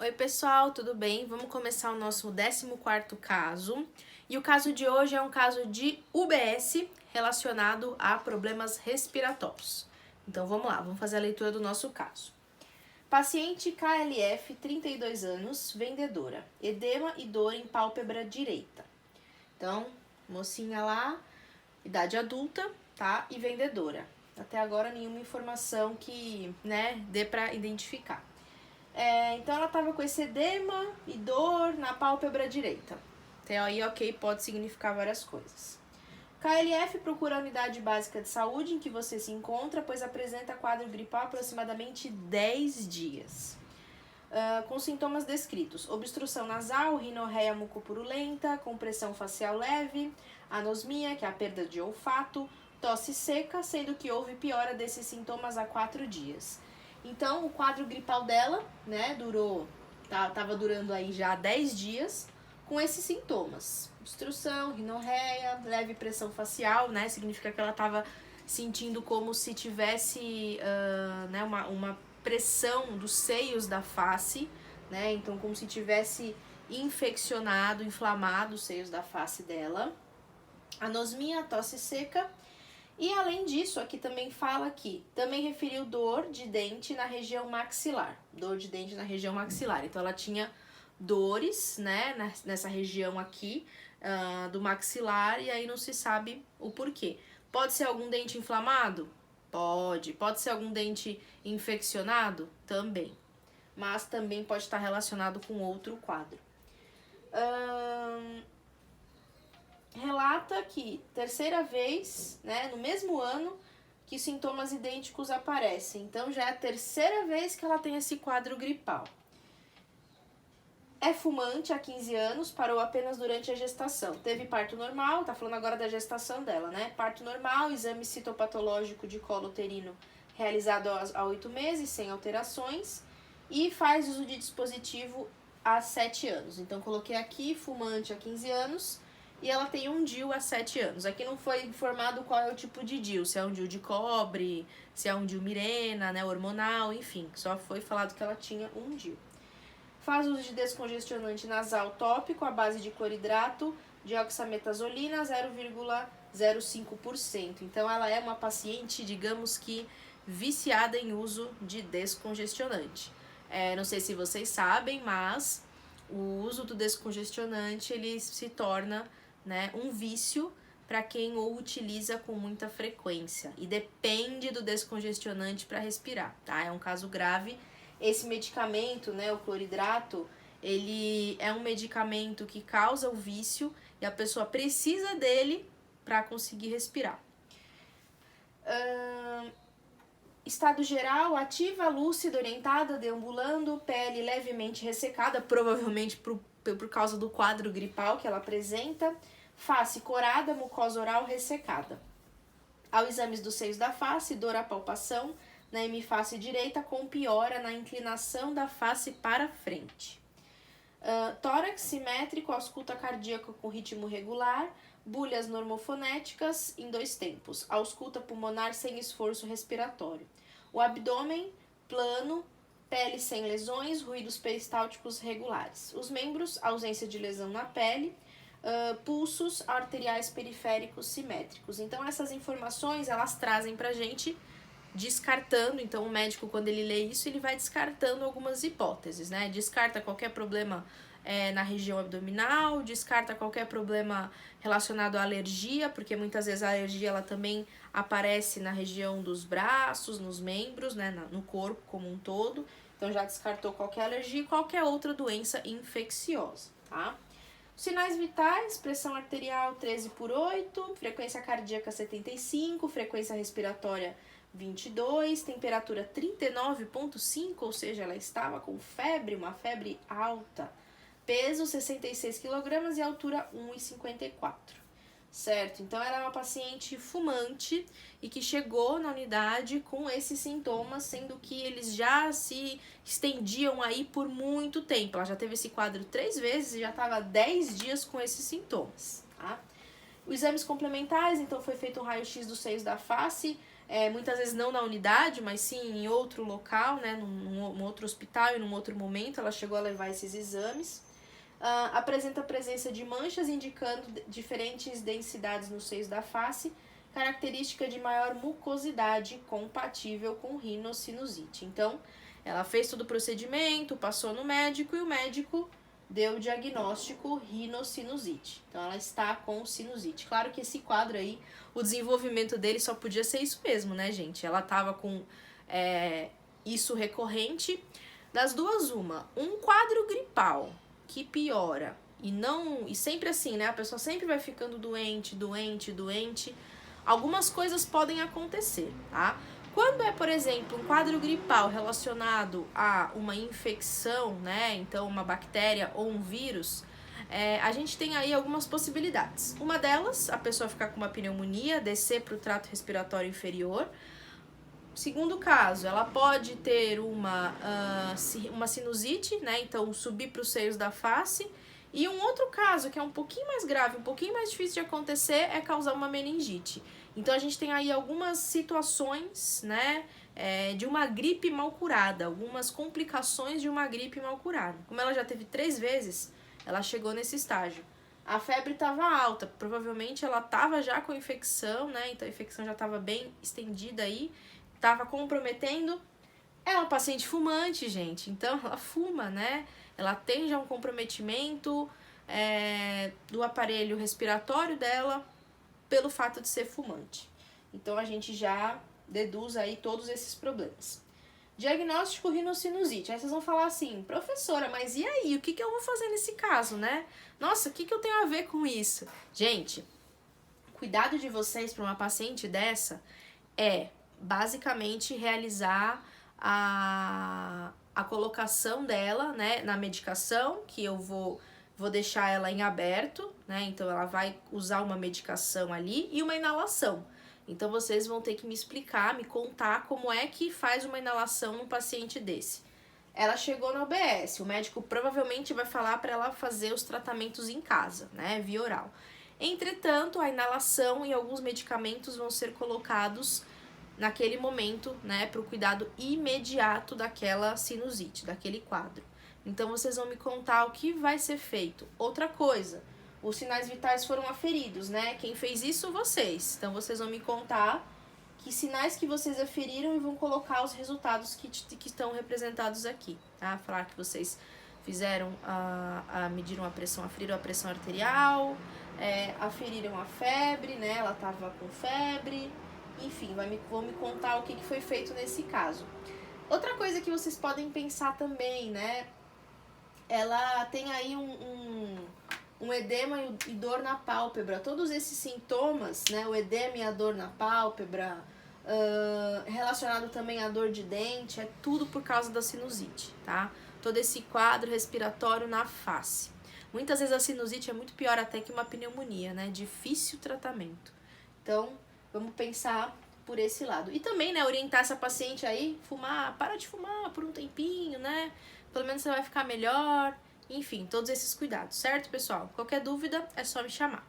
Oi pessoal, tudo bem? Vamos começar o nosso 14º caso. E o caso de hoje é um caso de UBS relacionado a problemas respiratórios. Então vamos lá, vamos fazer a leitura do nosso caso. Paciente KLF, 32 anos, vendedora, edema e dor em pálpebra direita. Então, mocinha lá, idade adulta, tá? E vendedora. Até agora nenhuma informação que, dê pra identificar. Então ela tava com esse edema e dor na pálpebra direita. Até aí, ok, pode significar várias coisas. KLF procura a unidade básica de saúde em que você se encontra, pois apresenta quadro gripal há aproximadamente 10 dias. Com sintomas descritos: obstrução nasal, rinorreia mucopurulenta, compressão facial leve, anosmia, que é a perda de olfato, tosse seca, sendo que houve piora desses sintomas há 4 dias. Então, o quadro gripal dela, tava durando aí já 10 dias com esses sintomas. Obstrução, rinorreia, leve pressão facial, significa que ela tava sentindo como se tivesse uma pressão dos seios da face, então como se tivesse infeccionado, inflamado os seios da face dela. Anosmia, tosse seca. E além disso, aqui também fala que também referiu dor de dente na região maxilar. Dor de dente na região maxilar. Então ela tinha dores, nessa região aqui do maxilar, e aí não se sabe o porquê. Pode ser algum dente inflamado? Pode. Pode ser algum dente infeccionado? Também. Mas também pode estar relacionado com outro quadro. Relata que terceira vez, no mesmo ano, que sintomas idênticos aparecem. Então já é a terceira vez que ela tem esse quadro gripal. É fumante há 15 anos, parou apenas durante a gestação. Teve parto normal, tá falando agora da gestação dela, Parto normal, exame citopatológico de colo uterino realizado há 8 meses, sem alterações. E faz uso de dispositivo há 7 anos. Então coloquei aqui, fumante há 15 anos, e ela tem um DIU há 7 anos. Aqui não foi informado qual é o tipo de DIU, se é um DIU de cobre, se é um DIU Mirena, hormonal, enfim. Só foi falado que ela tinha um DIU. Faz uso de descongestionante nasal tópico à base de cloridrato de oxametazolina 0,05%. Então ela é uma paciente, digamos que, viciada em uso de descongestionante. Não sei se vocês sabem, mas o uso do descongestionante ele se torna um vício para quem o utiliza com muita frequência e depende do descongestionante para respirar, tá? É um caso grave. Esse medicamento, o cloridrato, ele é um medicamento que causa o vício e a pessoa precisa dele para conseguir respirar. Estado geral, ativa, lúcida, orientada, deambulando, pele levemente ressecada, provavelmente por causa do quadro gripal que ela apresenta, face corada, mucosa oral ressecada. Ao exames dos seios da face, dor à palpação na hemiface direita com piora na inclinação da face para frente. Tórax simétrico, ausculta cardíaca com ritmo regular, bulhas normofonéticas em 2 tempos, ausculta pulmonar sem esforço respiratório. O abdômen plano, pele sem lesões, ruídos peristálticos regulares. Os membros, ausência de lesão na pele, pulsos arteriais periféricos simétricos. Então essas informações elas trazem pra gente descartando, então o médico quando ele lê isso ele vai descartando algumas hipóteses, descarta qualquer problema na região abdominal, descarta qualquer problema relacionado à alergia, porque muitas vezes a alergia ela também aparece na região dos braços, nos membros, no corpo como um todo, então já descartou qualquer alergia e qualquer outra doença infecciosa, tá? Sinais vitais, pressão arterial 13/8, frequência cardíaca 75, frequência respiratória 22, temperatura 39,5, ou seja, ela estava com febre, uma febre alta. Peso 66 kg e altura 1,54. Certo? Então ela é uma paciente fumante e que chegou na unidade com esses sintomas, sendo que eles já se estendiam aí por muito tempo. Ela já teve esse quadro 3 vezes e já estava 10 dias com esses sintomas, tá? Os exames complementares, então foi feito um raio-x dos seios da face, muitas vezes não na unidade, mas sim em outro local, né, num outro hospital e num outro momento, ela chegou a levar esses exames. Apresenta a presença de manchas indicando diferentes densidades nos seios da face, característica de maior mucosidade compatível com rinocinusite. Então, ela fez todo o procedimento, passou no médico e o médico deu o diagnóstico rinocinusite. Então, ela está com sinusite. Claro que esse quadro aí, o desenvolvimento dele só podia ser isso mesmo, né, gente? Ela estava com isso recorrente. Das duas, um quadro gripal que piora e sempre assim, né? A pessoa sempre vai ficando doente. Algumas coisas podem acontecer, tá? Quando é, por exemplo, um quadro gripal relacionado a uma infecção, né? Então, uma bactéria ou um vírus, a gente tem aí algumas possibilidades. Uma delas, a pessoa ficar com uma pneumonia, descer para o trato respiratório inferior. Segundo caso, ela pode ter uma sinusite, né? Então, subir para os seios da face. E um outro caso, que é um pouquinho mais grave, um pouquinho mais difícil de acontecer, é causar uma meningite. Então, a gente tem aí algumas situações, né, de uma gripe mal curada, algumas complicações de uma gripe mal curada. Como ela já teve 3 vezes, ela chegou nesse estágio. A febre estava alta, provavelmente ela estava já com infecção, né, então a infecção já estava bem estendida aí, estava comprometendo. É uma paciente fumante, gente, então ela fuma, né? Ela tem já um comprometimento do aparelho respiratório dela pelo fato de ser fumante. Então a gente já deduz aí todos esses problemas. Diagnóstico rinocinusite. Aí vocês vão falar assim, professora, mas e aí? O que eu vou fazer nesse caso, né? Nossa, o que eu tenho a ver com isso? Gente, cuidado de vocês para uma paciente dessa é basicamente realizar a colocação dela, né, na medicação, que eu vou deixar ela em aberto, né, então ela vai usar uma medicação ali e uma inalação. Então vocês vão ter que me explicar, me contar como é que faz uma inalação num paciente desse. Ela chegou na UBS, o médico provavelmente vai falar para ela fazer os tratamentos em casa, né, via oral. Entretanto, a inalação e alguns medicamentos vão ser colocados naquele momento, né, para o cuidado imediato daquela sinusite, daquele quadro. Então, vocês vão me contar o que vai ser feito. Outra coisa, os sinais vitais foram aferidos, né? Quem fez isso, vocês. Então, vocês vão me contar que sinais que vocês aferiram e vão colocar os resultados que estão representados aqui, tá? Falar que vocês fizeram, mediram a pressão, aferiram a pressão arterial, aferiram a febre, né? Ela estava com febre. Enfim, vão me contar o que foi feito nesse caso. Outra coisa que vocês podem pensar também, né? Ela tem aí um edema e dor na pálpebra. Todos esses sintomas, né? O edema e a dor na pálpebra, relacionado também à dor de dente, é tudo por causa da sinusite, tá? Todo esse quadro respiratório na face. Muitas vezes a sinusite é muito pior até que uma pneumonia, né? Difícil tratamento. Então, vamos pensar por esse lado. E também, né, orientar essa paciente aí, para de fumar por um tempinho, né? Pelo menos você vai ficar melhor. Enfim, todos esses cuidados, certo, pessoal? Qualquer dúvida, é só me chamar.